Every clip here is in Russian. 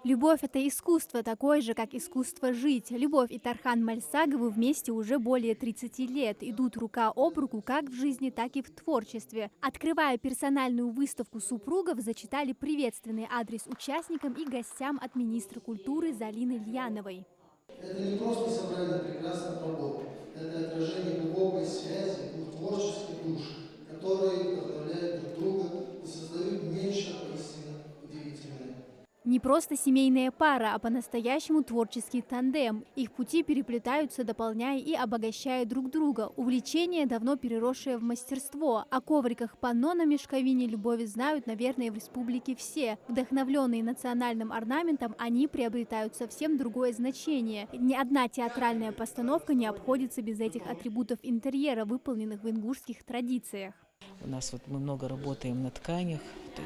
Любовь – это искусство, такое же, как искусство жить. Любовь и Тархан Мальсаговы вместе уже более 30 лет. Идут рука об руку как в жизни, так и в творчестве. Открывая персональную выставку супругов, зачитали приветственный адрес участникам и гостям от министра культуры Залины Ильяновой. Это не просто собрание прекрасных работ, это отражение глубокой связи двух творческих душ, которые вдохновляют друг друга и создают нечто поистине удивительное. Не просто семейная пара, а по-настоящему творческий тандем. Их пути переплетаются, дополняя и обогащая друг друга. Увлечение, давно переросшее в мастерство. О ковриках панно на мешковине любови знают, наверное, в республике все. Вдохновленные национальным орнаментом, они приобретают совсем другое значение. Ни одна театральная постановка не обходится без этих атрибутов интерьера, выполненных в ингушских традициях. У нас вот мы много работаем на тканях,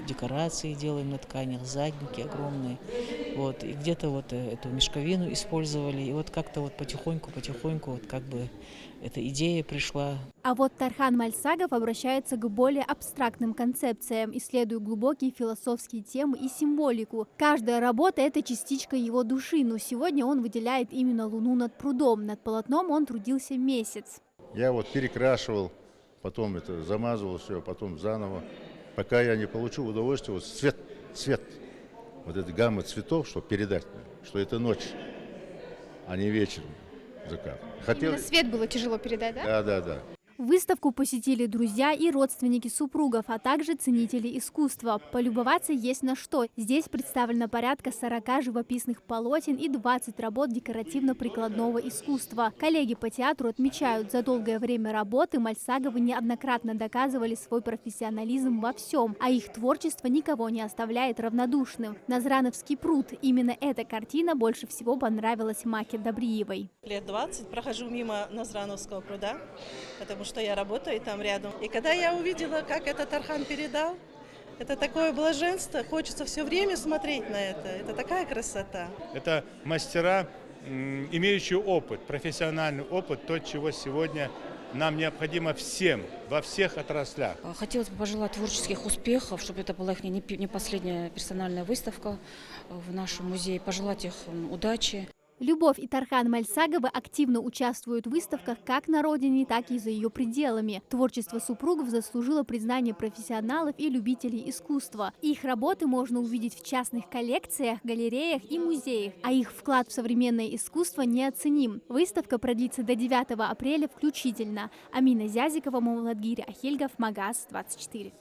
декорации делаем на тканях, задники огромные. Вот, и где-то вот эту мешковину использовали, и вот как-то вот потихоньку вот как бы эта идея пришла. А вот Тархан Мальсагов обращается к более абстрактным концепциям, исследуя глубокие философские темы и символику. Каждая работа – это частичка его души, но сегодня он выделяет именно луну над прудом. Над полотном он трудился месяц. Я вот перекрашивал, потом это замазывал все, потом заново, пока я не получу удовольствие, вот цвет, вот эта гамма цветов, чтобы передать, что это ночь, а не вечер, закат. Именно свет было тяжело передать, да? Да. Выставку посетили друзья и родственники супругов, а также ценители искусства. Полюбоваться есть на что. Здесь представлено порядка 40 живописных полотен и 20 работ декоративно-прикладного искусства. Коллеги по театру отмечают, за долгое время работы Мальсаговы неоднократно доказывали свой профессионализм во всем, а их творчество никого не оставляет равнодушным. Назрановский пруд. Именно эта картина больше всего понравилась Маке Добриевой. Лет 20 прохожу мимо Назрановского пруда, потому что я работаю там рядом. И когда я увидела, как этот Тархан передал, это такое блаженство, хочется все время смотреть на это. Это такая красота. Это мастера, имеющие опыт, профессиональный опыт, то, чего сегодня нам необходимо всем, во всех отраслях. Хотелось бы пожелать творческих успехов, чтобы это была их не последняя персональная выставка в нашем музее. Пожелать их удачи. Любовь и Тархан Мальсаговы активно участвуют в выставках как на родине, так и за ее пределами. Творчество супругов заслужило признание профессионалов и любителей искусства. Их работы можно увидеть в частных коллекциях, галереях и музеях, а их вклад в современное искусство неоценим. Выставка продлится до 9 апреля включительно. Амина Зязикова, Мамладгири Ахильгов, Магаз 24.